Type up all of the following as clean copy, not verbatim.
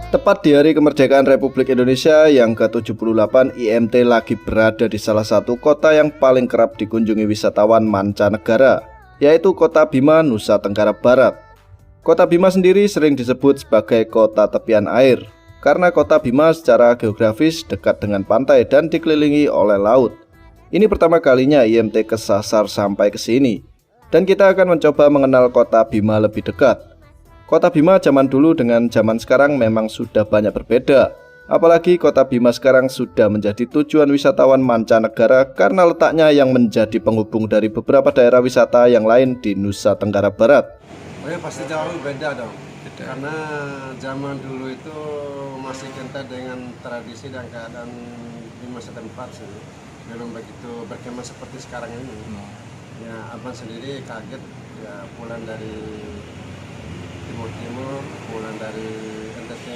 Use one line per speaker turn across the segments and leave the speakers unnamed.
Tepat di hari kemerdekaan Republik Indonesia yang ke-78, IMT lagi berada di salah satu kota yang paling kerap dikunjungi wisatawan mancanegara, yaitu Kota Bima, Nusa Tenggara Barat. Kota Bima sendiri sering disebut sebagai kota tepian air, karena Kota Bima secara geografis dekat dengan pantai dan dikelilingi oleh laut. Ini pertama kalinya IMT kesasar sampai ke sini, dan kita akan mencoba mengenal Kota Bima lebih dekat. Kota Bima zaman dulu dengan zaman sekarang memang sudah banyak berbeda. Apalagi Kota Bima sekarang sudah menjadi tujuan wisatawan mancanegara karena letaknya yang menjadi penghubung dari beberapa daerah wisata yang lain di Nusa Tenggara Barat.
Oh ya, pasti jauh beda dong. Karena zaman dulu itu masih kental dengan tradisi dan keadaan di masa tempat sih. Belum begitu berkembang seperti sekarang ini. Ya, abang sendiri kaget ya pulang dari Timur, pulang dari NTT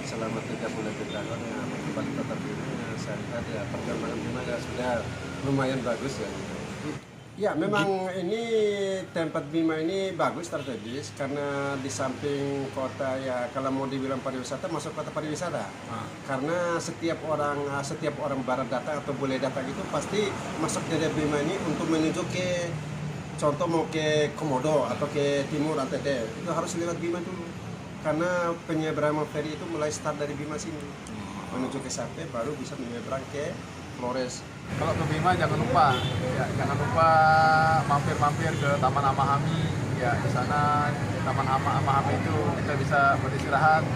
selama 3 bulan di tahun ya, kembali Kota Bima ya, saya lihat ya perkembangan Bima ya sudah lumayan bagus ya. Ya memang ini tempat Bima ini bagus strategis karena di samping kota ya, kalau mau dibilang pariwisata masuk kota pariwisata. Karena setiap orang barat datang atau boleh datang itu pasti masuk dari Bima ini untuk menuju ke contoh mau ke Komodo atau ke Timur NTT itu harus lewat Bima dulu karena penyeberangan feri itu mulai start dari Bima sini menuju ke Sape baru bisa menyeberang ke Flores.
Kalau ke Bima jangan lupa mampir ke Taman Amahami ya, di sana Taman Amahami itu kita bisa beristirahat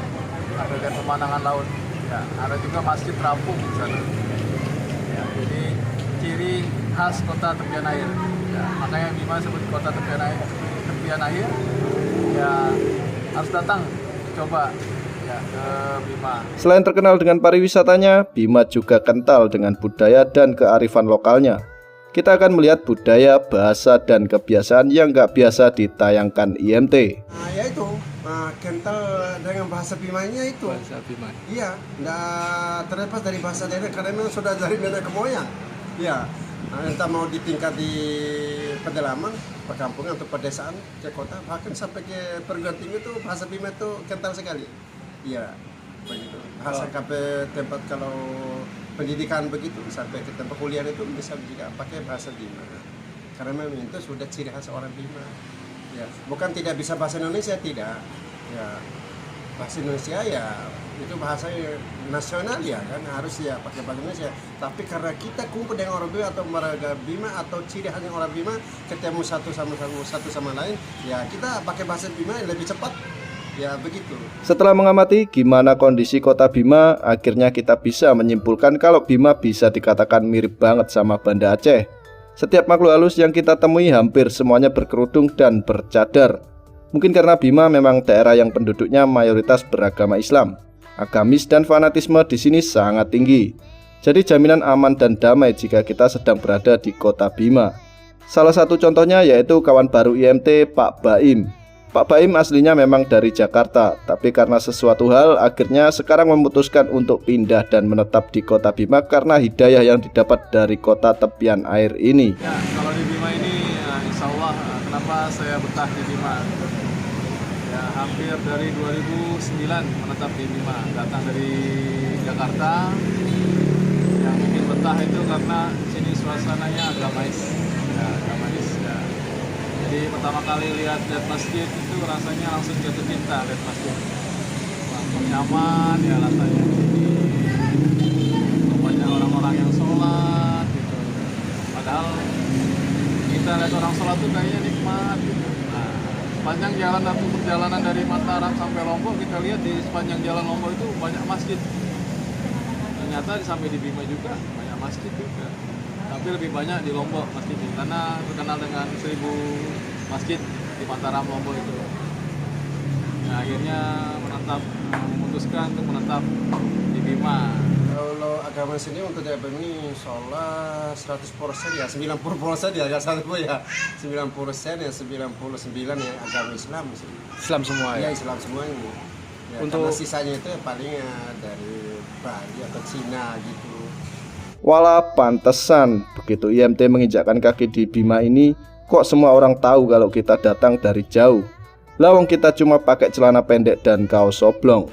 sambil lihat pemandangan laut ya, ada juga Masjid Terapung di sana ya, jadi ciri khas kota tepian air ya, makanya Bima sebut kota tepian air ya, harus datang coba ya ke Bima.
Selain terkenal dengan pariwisatanya, Bima juga kental dengan budaya dan kearifan lokalnya. Kita akan melihat budaya, bahasa, dan kebiasaan yang nggak biasa ditayangkan IMT.
Yaitu kental dengan bahasa Bimanya itu.
Bahasa Bima.
Iya, nggak terlepas dari bahasa daerah karena memang sudah dari nenek moyang. Iya. Entah mau di tingkat di pedalaman, perkampungan atau pedesaan ke kota, bahkan sampai ke perguruan tinggi itu bahasa Bima itu kental sekali. Iya, begitu. Sampai tempat kalau pendidikan begitu, sampai ke tempat kuliah itu bisa juga pakai bahasa Bima. Karena memang itu sudah ciri khas orang Bima. Ya, bukan tidak bisa bahasa Indonesia, tidak. Ya, bahasa Indonesia ya itu bahasa nasional ya kan, harus ya pakai bahasa Indonesia. Tapi karena kita kumpul dengan orang Bima atau warga Bima atau ciri khas orang Bima ketemu satu sama lain, ya kita pakai bahasa Bima yang lebih cepat. Ya begitu.
Setelah mengamati gimana kondisi Kota Bima, akhirnya kita bisa menyimpulkan kalau Bima bisa dikatakan mirip banget sama Banda Aceh. Setiap makhluk halus yang kita temui hampir semuanya berkerudung dan bercadar. Mungkin karena Bima memang daerah yang penduduknya mayoritas beragama Islam. Agamis dan fanatisme di sini sangat tinggi. Jadi jaminan aman dan damai jika kita sedang berada di Kota Bima. Salah satu contohnya yaitu kawan baru IMT, Pak Baim. Pak Baim aslinya memang dari Jakarta, tapi karena sesuatu hal akhirnya sekarang memutuskan untuk pindah dan menetap di Kota Bima karena hidayah yang didapat dari kota tepian air ini.
Ya, kalau di Bima ini ya, insya Allah kenapa saya betah di Bima? Ya, hampir dari 2009 menetap di Bima, datang dari Jakarta. Yang bikin betah itu karena sini suasananya agamais. Ya, agamais ya. Jadi pertama kali lihat masjid itu rasanya langsung jatuh cinta lihat masjid. Langsung nyaman ya rasanya. Banyak orang-orang yang sholat gitu. Padahal kita lihat orang sholat tuh kayaknya nikmat gitu. Sepanjang jalan atau perjalanan dari Mataram sampai Lombok, kita lihat di sepanjang jalan Lombok itu banyak masjid. Ternyata sampai di Bima juga banyak masjid juga. Tapi lebih banyak di Lombok masjid karena terkenal dengan 1000 masjid di Mataram Lombok itu. Nah, akhirnya memutuskan untuk menetap di Bima.
Kalau agama sini untuk di Bima ini sholat 100% ya, 90% ya, nggak 100 ya, 90% ya, 99 ya agama Islam sih.
Islam semua ya?
Iya, Islam semua ini. Ya,
Untuk
karena sisanya itu ya paling dari Bali atau Cina gitu.
Walah pantesan begitu IMT menginjakkan kaki di Bima ini, kok semua orang tahu kalau kita datang dari jauh. Lawang kita cuma pakai celana pendek dan kaos oblong.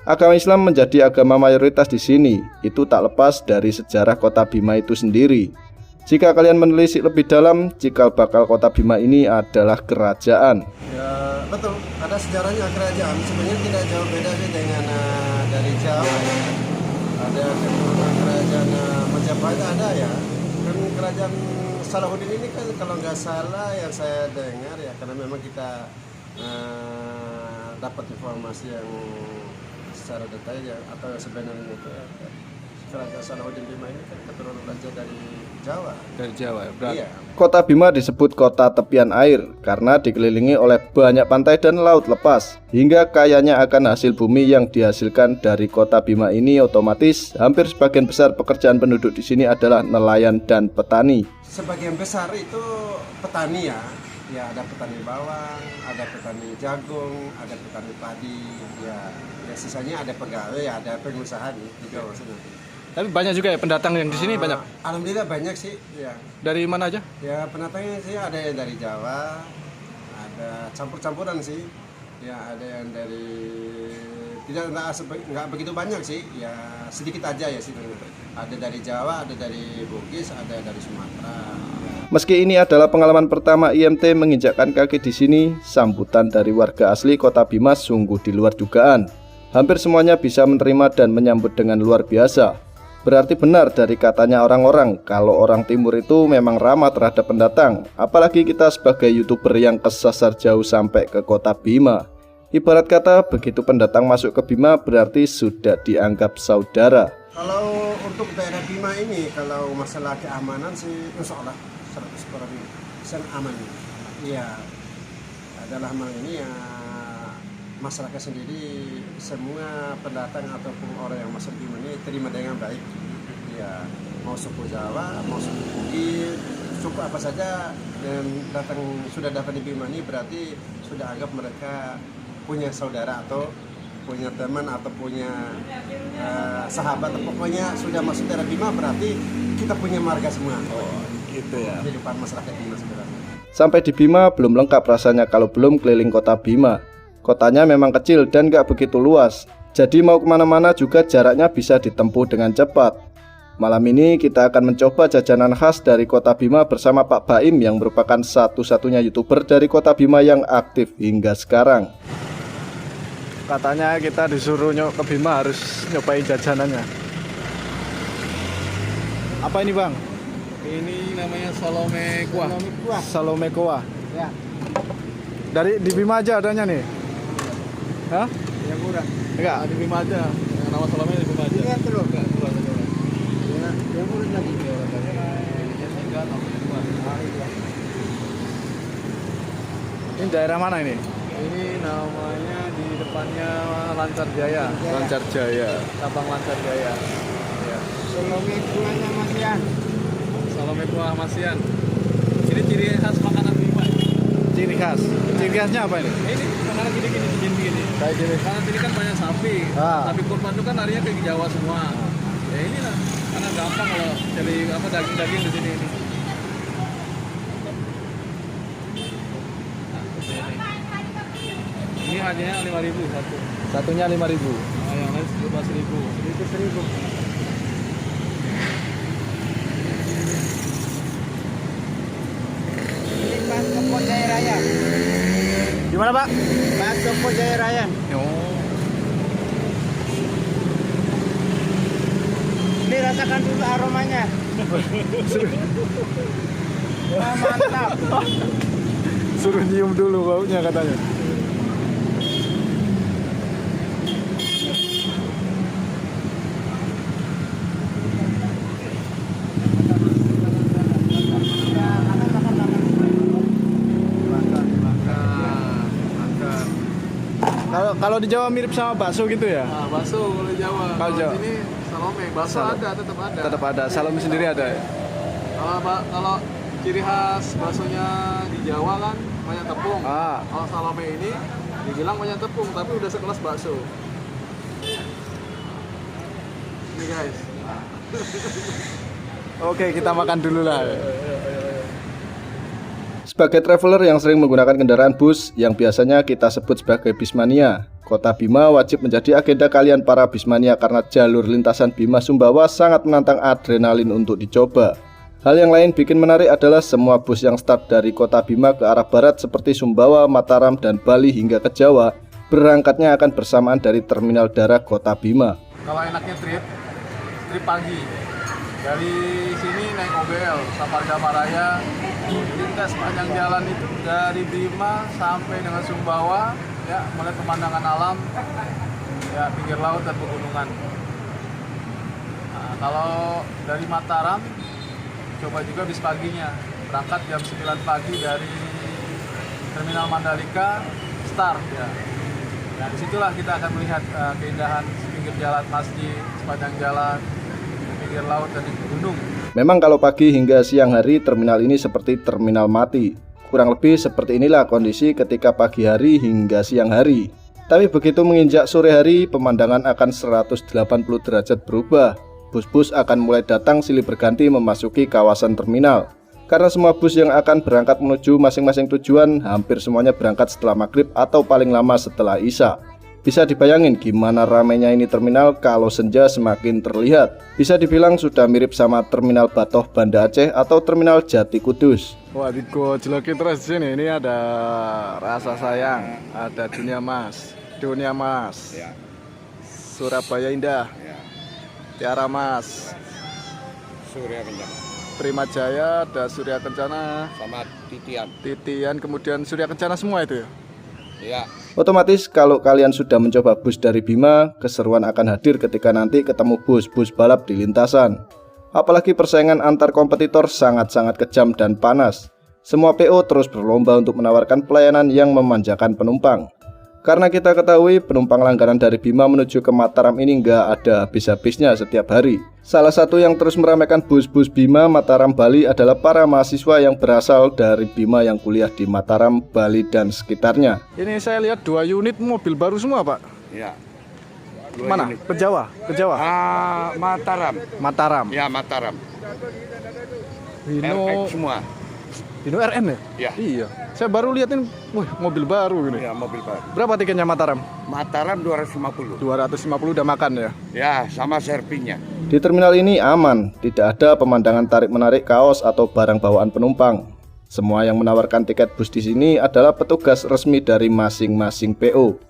Agama Islam menjadi agama mayoritas di sini. Itu tak lepas dari sejarah kota Bima itu sendiri. Jika kalian menelisik lebih dalam, cikal bakal kota Bima ini adalah kerajaan.
Ya betul, ada sejarahnya kerajaan. Sebenarnya tidak jauh beda sih dengan dari Jawa ya. Ada keturunan kerajaan Majapahit ada ya. Kan kerajaan Salahuddin ini kan kalau nggak salah yang saya dengar ya, karena memang kita dapat informasi yang secara detail ya, atau sebenarnya itu ya, kerajaan Salahuddin Bima ini kan keturunan raja dari Jawa.
Dari Jawa ya, berarti.
Iya.
Kota Bima disebut kota tepian air karena dikelilingi oleh banyak pantai dan laut lepas. Hingga kayanya akan hasil bumi yang dihasilkan dari kota Bima ini, otomatis hampir sebagian besar pekerjaan penduduk di sini adalah nelayan dan petani.
Sebagian besar itu petani ya. Ya ada petani bawang, ada petani jagung, ada petani padi. Ya sisanya ada pegawai, ya ada pengusaha nih juga maksudnya.
Tapi banyak juga ya pendatang yang di sini banyak.
Alhamdulillah banyak sih. Ya.
Dari mana aja?
Ya pendatangnya sih ada yang dari Jawa, ada campur-campuran sih. Ya ada yang dari nggak begitu banyak sih. Ya sedikit aja ya sih. Ada dari Jawa, ada dari Bugis, ada dari Sumatera.
Meski ini adalah pengalaman pertama IMT menginjakkan kaki di sini, sambutan dari warga asli kota Bima sungguh di luar dugaan. Hampir semuanya bisa menerima dan menyambut dengan luar biasa. Berarti benar dari katanya orang-orang kalau orang timur itu memang ramah terhadap pendatang. Apalagi kita sebagai YouTuber yang kesasar jauh sampai ke kota Bima. Ibarat kata begitu pendatang masuk ke Bima berarti sudah dianggap saudara.
Kalau untuk daerah Bima ini, kalau masalah keamanan sih insya Allah 100% aman. Iya, dalam hal ini ya masyarakat sendiri, semua pendatang ataupun orang yang masuk Bima ini terima dengan baik. Ya, mau suku Jawa, mau suku Bugis, suku apa saja dan sudah datang di Bima ini berarti sudah anggap mereka punya saudara atau punya teman atau punya sahabat, atau pokoknya sudah masuk daerah Bima berarti kita punya marga semua.
Oh, gitu ya.
Kehidupan masyarakat Bima sebenarnya.
Sampai di Bima belum lengkap rasanya kalau belum keliling kota Bima. Kotanya memang kecil dan gak begitu luas, jadi mau kemana-mana juga jaraknya bisa ditempuh dengan cepat. Malam ini kita akan mencoba jajanan khas dari kota Bima bersama Pak Baim yang merupakan satu-satunya YouTuber dari kota Bima yang aktif hingga sekarang.
Katanya kita disuruh ke Bima harus nyobain jajanannya. Apa ini bang? Ini namanya Salome Kuah. Salome Kuah.
Ya.
Dari di Bima aja adanya nih. Hah?
Yang murah.
Enggak, di Bima aja. Yang nama Salome di Bima aja.
Iya terus.
Enggak, keluar aja.
Yang murah lagi.
Ini daerah mana ini? Ini namanya di depannya Lancar Jaya. Lancar Jaya. Cabang Lancar Jaya. Ya.
Salome kuahnya Masian.
Salome Kuah Masian. Ini ciri khas makanan Bima. Ciri khas. Ciri khasnya apa ini? Ini makanan gini-gini. Kayak gini. Karena sini kan banyak sapi. Sapi kurban itu kan larinya ke Jawa semua. Ya inilah. Karena gampang kalau cari daging-daging di sini ini. Ini harganya 5.000 satu. Satunya 5.000. Nah, yang lain 12.000. Itu 1.000.
Ini bakso Pok Jaya Raya.
Gimana, Pak?
Bakso Pok Jaya Raya.
Oh.
Ini rasakan dulu aromanya. Wah, mantap.
Suruh nyium dulu baunya katanya. Kalau di Jawa mirip sama bakso gitu ya?
Nah, bakso kalau di Jawa.
Kalau Jawa.
Di sini salome, bakso ada, tetap ada.
Tetap ada. Salome sendiri ada ya?
Kalau ciri khas baksonya di Jawa kan banyak tepung. Kalau salome ini dibilang banyak tepung, tapi udah sekelas bakso. Ini guys.
Oke, kita makan dulu lah.
Sebagai traveler yang sering menggunakan kendaraan bus yang biasanya kita sebut sebagai bismania, Kota Bima wajib menjadi agenda kalian para Bismania karena jalur lintasan Bima Sumbawa sangat menantang adrenalin untuk dicoba. Hal yang lain bikin menarik adalah semua bus yang start dari Kota Bima ke arah barat seperti Sumbawa, Mataram, dan Bali hingga ke Jawa, berangkatnya akan bersamaan dari Terminal Darah Kota Bima.
Kalau enaknya trip pagi. Dari sini naik OBL, Sapar Java Raya, lintas sepanjang jalan itu dari Bima sampai dengan Sumbawa, ya melihat pemandangan alam, ya pinggir laut dan pegunungan. Nah, kalau dari Mataram, coba juga bis paginya, berangkat jam 9 pagi dari Terminal Mandalika, start ya. Nah disitulah kita akan melihat keindahan pinggir jalan masjid, sepanjang jalan, pinggir laut dan gunung.
Memang kalau pagi hingga siang hari terminal ini seperti terminal mati. Kurang lebih seperti inilah kondisi ketika pagi hari hingga siang hari. Tapi begitu menginjak sore hari, pemandangan akan 180 derajat berubah. Bus-bus akan mulai datang silih berganti memasuki kawasan terminal. Karena semua bus yang akan berangkat menuju masing-masing tujuan hampir semuanya berangkat setelah maghrib atau paling lama setelah isya. Bisa dibayangin gimana ramainya ini terminal kalau senja semakin terlihat. Bisa dibilang sudah mirip sama terminal Batoh Banda Aceh atau terminal Jati Kudus.
Wah, digojlokin terus sini. Ini ada Rasa Sayang, ada Dunia Mas,
Ya.
Surabaya Indah,
Ya.
Tiara Mas,
Surya Kencana
Prima Jaya, ada Surya Kencana,
sama
Titian, kemudian Surya Kencana semua itu ya.
Ya.
Otomatis kalau kalian sudah mencoba bus dari Bima, keseruan akan hadir ketika nanti ketemu bus-bus balap di lintasan. Apalagi persaingan antar kompetitor sangat-sangat kejam dan panas. Semua PO terus berlomba untuk menawarkan pelayanan yang memanjakan penumpang. Karena kita ketahui penumpang langganan dari Bima menuju ke Mataram ini nggak ada habis-habisnya setiap hari. Salah satu yang terus meramaikan bus-bus Bima Mataram Bali adalah para mahasiswa yang berasal dari Bima yang kuliah di Mataram, Bali dan sekitarnya.
Ini saya lihat 2 unit mobil baru semua, Pak.
Ya.
Mana? Ke Jawa? Mataram.
Ya, Mataram.
Hino
semua.
Hino RN ya?
Ya.
Iya. Saya baru liatin, wih, mobil baru gini.
Ya, mobil baru.
Berapa tiketnya Mataram?
Mataram 250.
250 udah makan ya?
Ya, sama servingnya.
Di terminal ini aman, tidak ada pemandangan tarik-menarik kaos atau barang bawaan penumpang. Semua yang menawarkan tiket bus di sini adalah petugas resmi dari masing-masing PO.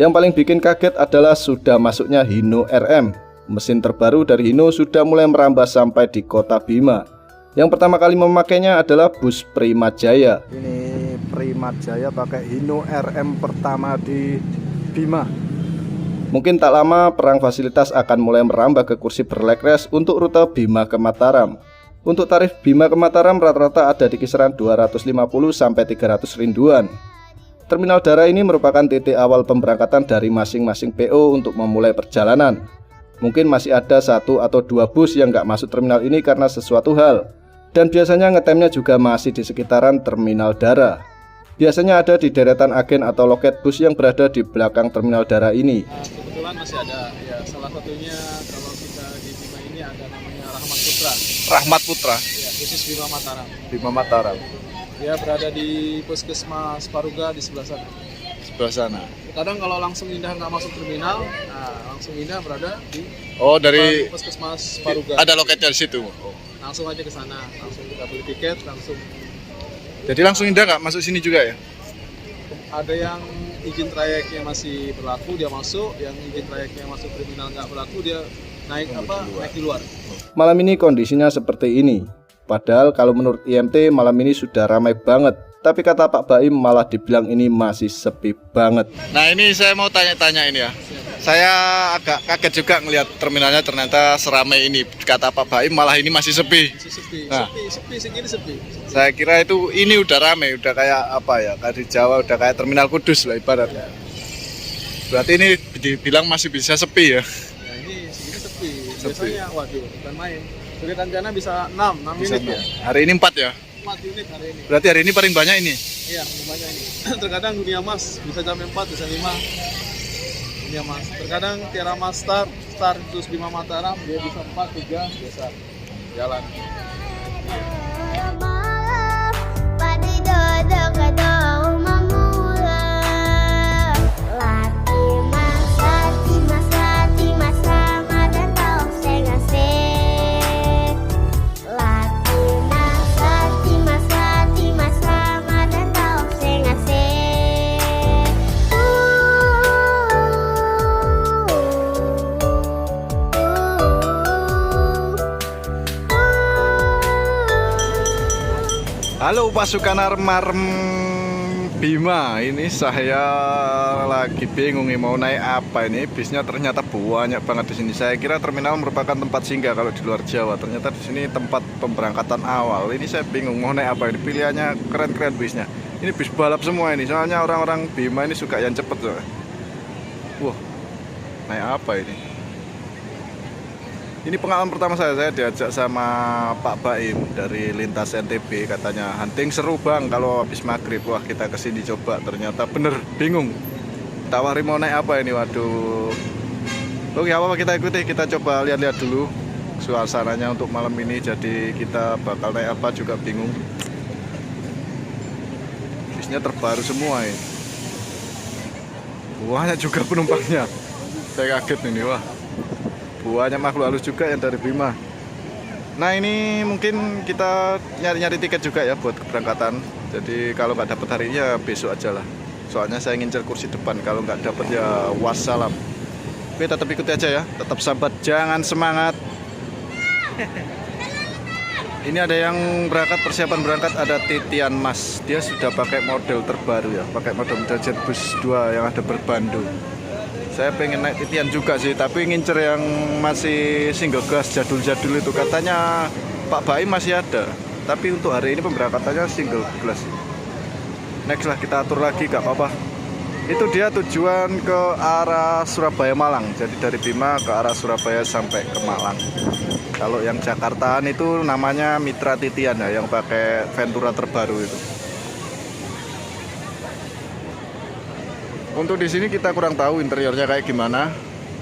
Yang paling bikin kaget adalah sudah masuknya Hino RM. Mesin terbaru dari Hino sudah mulai merambah sampai di Kota Bima. Yang pertama kali memakainya adalah bus Prima Jaya.
Ini Prima Jaya pakai Hino RM pertama di Bima.
Mungkin tak lama perang fasilitas akan mulai merambah ke kursi berlekres untuk rute Bima ke Mataram. Untuk tarif Bima ke Mataram rata-rata ada di kisaran 250 sampai 300 rinduan. Terminal Darah ini merupakan titik awal pemberangkatan dari masing-masing PO untuk memulai perjalanan. Mungkin masih ada 1 atau 2 bus yang nggak masuk terminal ini karena sesuatu hal. Dan biasanya ngetemnya juga masih di sekitaran Terminal Darah. Biasanya ada di deretan agen atau loket bus yang berada di belakang Terminal Darah ini.
Kebetulan masih ada, ya salah satunya kalau kita di Bima ini ada namanya Rahmat Putra,
Rahmat Putra,
ya, khusus Bima Mataram.
Bima Mataram.
Dia berada di Puskesmas Paruga di sebelah sana.
Sebelah sana.
Kadang kalau langsung Indah nggak masuk terminal, nah langsung Indah berada di
Dari
Puskesmas Paruga.
ada loketnya di situ.
Langsung aja ke sana, langsung kita beli tiket, langsung.
Jadi langsung Indah nggak masuk sini juga ya?
Ada yang izin trayeknya masih berlaku, dia masuk. Yang izin trayeknya masuk terminal nggak berlaku, dia naik di luar.
Malam ini kondisinya seperti ini. Padahal kalau menurut IMT malam ini sudah ramai banget. Tapi kata Pak Baim malah dibilang ini masih sepi banget.
Nah ini saya mau tanya-tanya ini ya. Saya agak kaget juga ngelihat terminalnya ternyata seramai ini. Kata Pak Baim malah ini masih sepi.
Masih sepi,
Nah.
sepi segini sepi.
Saya kira itu ini udah ramai, udah kayak apa ya? Kayak di Jawa udah kayak terminal Kudus lah ibaratnya. Berarti ini dibilang masih bisa sepi ya?
Ya ini segini sepi. Biasanya waduh bukan main. Surya Kencana bisa 6
Bisa
unit ya.
Hari ini 4 ya?
4 unit hari ini.
Berarti hari ini paling banyak ini?
Iya, banyak ini. Terkadang Dunia Mas bisa jam 4, bisa 5. Dunia Mas. Terkadang Tiara Mas start terus Bima Mataram dia bisa 4, 3 biasa jalan.
Padi dodo kadau mamula laki
Halo pasukan armarm Bima, ini saya lagi bingung nih mau naik apa ini. Bisnya ternyata banyak banget di sini. Saya kira terminal merupakan tempat singgah kalau di luar Jawa. Ternyata di sini tempat pemberangkatan awal. Ini saya bingung mau naik apa ini. Pilihannya keren-keren bisnya. Ini bis balap semua ini. Soalnya orang-orang Bima ini suka yang cepet soalnya. Wah, naik apa ini? Ini pengalaman pertama saya diajak sama Pak Baim dari lintas NTB, katanya hunting seru bang kalau habis maghrib. Wah, kita kesini coba, ternyata bener bingung. Tawari mau naik apa ini, waduh. Oke, apa kita ikuti, kita coba lihat-lihat dulu suasananya untuk malam ini. Jadi kita bakal naik apa juga bingung. Bisnya terbaru semua ini. Banyak juga penumpangnya. Saya kaget ini, wah. Banyak makhluk halus juga yang dari Bima. Nah ini mungkin kita nyari-nyari tiket juga ya buat keberangkatan. Jadi kalau nggak dapat hari ini ya besok aja lah. Soalnya saya ngincer kursi depan. Kalau nggak dapat ya wassalam. Oke, tetap ikuti aja ya. Tetap sabar, jangan semangat. Ini ada yang berangkat, persiapan berangkat, ada Titian Mas. Dia sudah pakai model terbaru ya. Pakai model Jetbus 2 yang ada berbandung. Saya pengen naik Titian juga sih, tapi ngincer yang masih single gas jadul-jadul itu. Katanya Pak Baim masih ada, tapi untuk hari ini pemberangkatannya single gas. Next lah, kita atur lagi, gak apa-apa. Itu dia tujuan ke arah Surabaya Malang. Jadi dari Bima ke arah Surabaya sampai ke Malang. Kalau yang Jakartaan itu namanya Mitra Titian ya, yang pakai Ventura terbaru itu. Untuk di sini kita kurang tahu interiornya kayak gimana.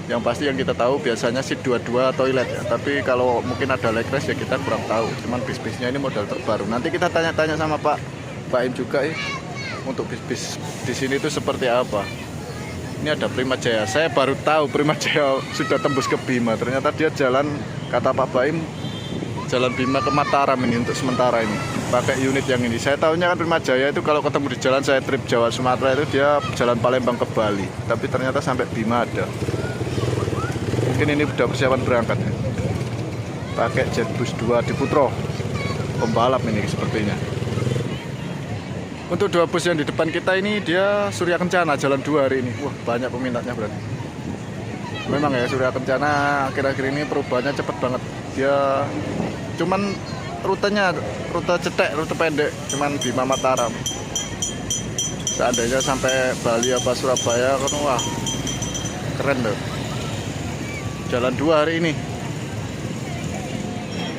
Yang pasti yang kita tahu biasanya sih 22 toilet ya. Tapi kalau mungkin ada leg rest ya kita kurang tahu. Cuman bis-bisnya ini model terbaru. Nanti kita tanya-tanya sama Pak Baim juga untuk bis-bis di sini itu seperti apa. Ini ada Prima Jaya. Saya baru tahu Prima Jaya sudah tembus ke Bima. Ternyata dia jalan, kata Pak Baim, jalan Bima ke Mataram ini untuk sementara ini. Pakai unit yang ini. Saya tahunya kan Prima Jaya itu kalau ketemu di jalan saya trip Jawa Sumatera itu dia jalan Palembang ke Bali. Tapi ternyata sampai Bima ada. Mungkin ini udah persiapan berangkat. Pakai Jetbus 2 di Putro. Pembalap ini sepertinya. Untuk 2 bus yang di depan kita ini dia Surya Kencana jalan 2 hari ini. Wah, banyak peminatnya berarti. Memang ya Surya Kencana akhir-akhir ini perubahannya cepet banget. Dia cuman rutenya rute cetek, rute pendek, cuman Bima Mataram. Seandainya sampai Bali apa Surabaya kan wah keren loh. Jalan 2 hari ini.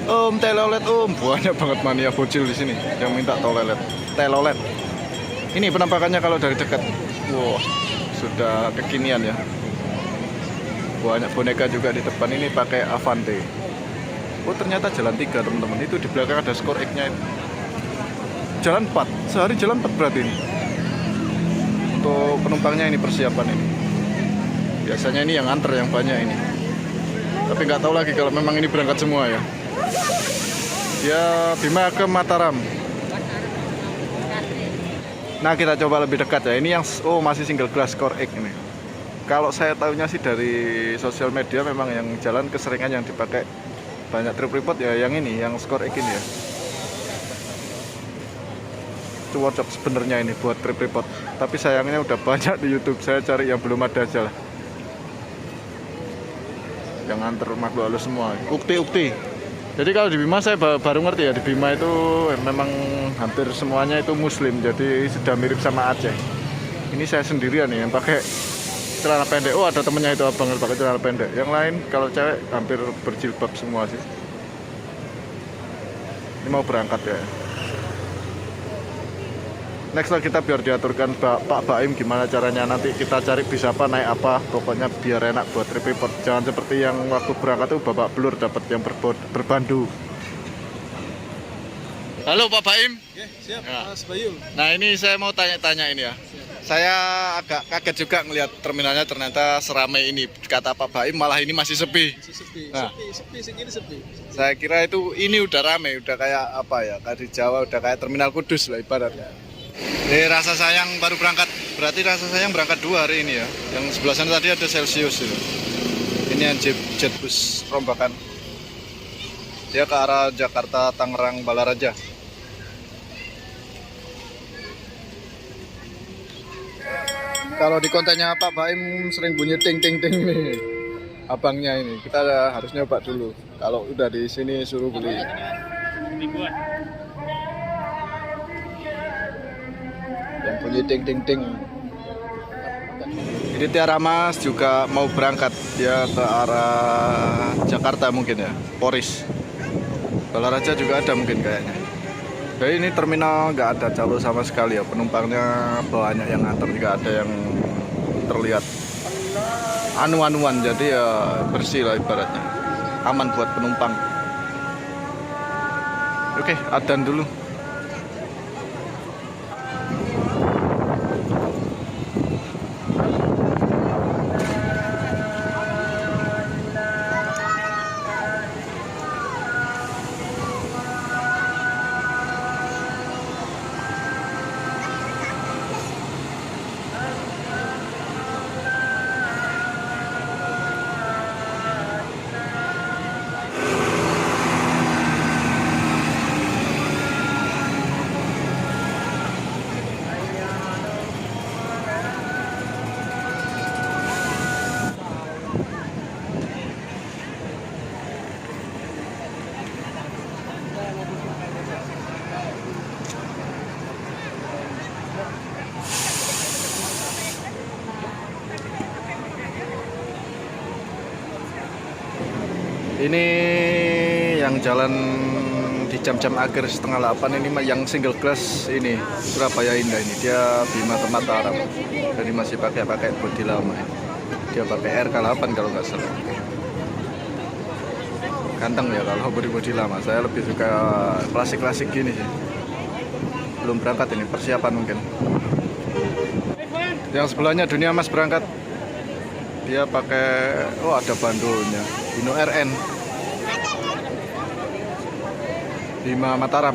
Om telolet om, banyak banget mania bocil di sini yang minta telolet. Ini penampakannya kalau dari dekat. Wah, sudah kekinian ya. Banyak boneka juga di depan ini pakai Avante. Oh ternyata jalan 3 teman-teman, itu di belakang ada skor X-nya itu. Jalan 4, sehari jalan 4 berarti ini. Untuk penumpangnya ini persiapan ini. Biasanya ini yang anter yang banyak ini. Tapi nggak tahu lagi kalau memang ini berangkat semua ya. Ya Bima ke Mataram. Nah kita coba lebih dekat ya. Ini yang masih single glass skor X ini. Kalau saya tahunya sih dari sosial media memang yang jalan keseringan yang dipakai banyak trip report ya yang ini, yang skor X ini ya. Itu cocok sebenarnya ini buat trip report. Tapi sayangnya udah banyak di YouTube, saya cari yang belum ada aja lah. Yang nganter makhluk halus semua. Ukti. Jadi kalau di Bima saya baru ngerti ya, di Bima itu memang hampir semuanya itu muslim. Jadi sudah mirip sama Aceh. Ini saya sendirian nih yang pakai celana pendek. Oh ada temennya itu abang yang pakai celana pendek. Yang lain kalau cewek hampir berjilbab semua sih. Ini mau berangkat ya. Next lah kita biar diaturkan Pak Baim gimana caranya. Nanti kita cari bis apa, naik apa. Pokoknya biar enak buat trip report. Jangan seperti yang waktu berangkat tuh babak belur dapat yang berbandu. Halo Pak Baim.
Oke, siap Mas Bayu.
Nah ini saya mau tanya-tanya ini ya. Saya agak kaget juga ngelihat terminalnya ternyata seramai ini. Kata Pak Baim malah ini masih sepi.
Sepi.
Saya kira itu ini udah ramai, udah kayak apa ya? Kayak di Jawa udah kayak terminal Kudus lah ibaratnya. Rasa sayang baru berangkat. Berarti rasa sayang berangkat 2 hari ini ya. Yang sebelah sana tadi ada Celsius itu. Ini yang Jetbus rombakan. Dia ke arah Jakarta, Tangerang, Balaraja.
Kalau di kontennya Pak Baim sering bunyi ting ting ting nih. Abangnya ini kita harus nyoba dulu. Kalau udah di sini suruh beli. Yang bunyi ting ting ting. Ini Tiara Mas juga mau berangkat, dia ke arah Jakarta mungkin ya, Poris. Balaraja juga ada mungkin kayaknya. Jadi ini terminal nggak ada jalur sama sekali ya, penumpangnya banyak yang nganter, juga ada yang terlihat anu-anuan, jadi ya bersih lah ibaratnya, aman buat penumpang. Oke, adzan dulu. Ini yang jalan di jam-jam akhir setengah 8 ini yang single class ini Surabaya Indah ini, dia Bima ke Mataram, jadi masih pakai bodi lama ini. Dia pakai RK8 kalau nggak salah. Ganteng ya kalau bodi lama, saya lebih suka klasik-klasik gini sih. Belum berangkat ini, persiapan mungkin. Yang sebelahnya Dunia Mas berangkat, dia pakai, oh ada bandulnya, Hino RN Bima Mataram.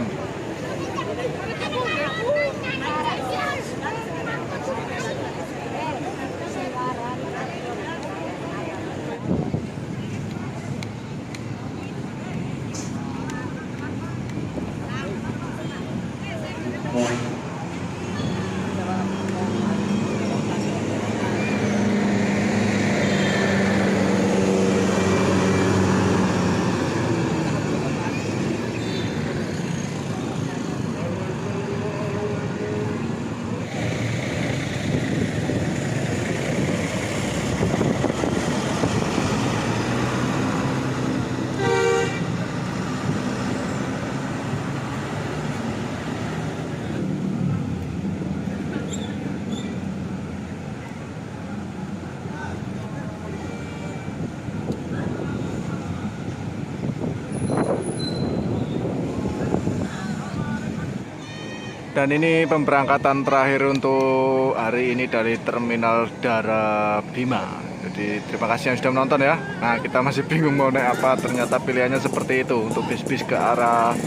Dan ini pemberangkatan terakhir untuk hari ini dari Terminal Dara Bima. Jadi terima kasih yang sudah menonton ya. Nah, kita masih bingung mau naik apa, ternyata pilihannya seperti itu untuk bis-bis ke arah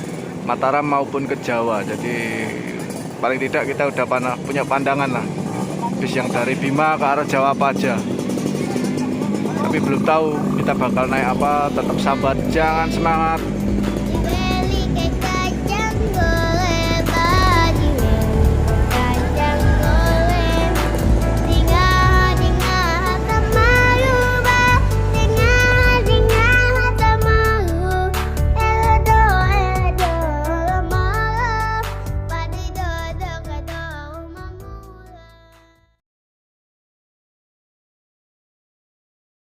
Mataram maupun ke Jawa. Jadi paling tidak kita udah punya pandangan lah, bis yang dari Bima ke arah Jawa apa aja. Tapi belum tahu kita bakal naik apa, tetap sabar, jangan semangat.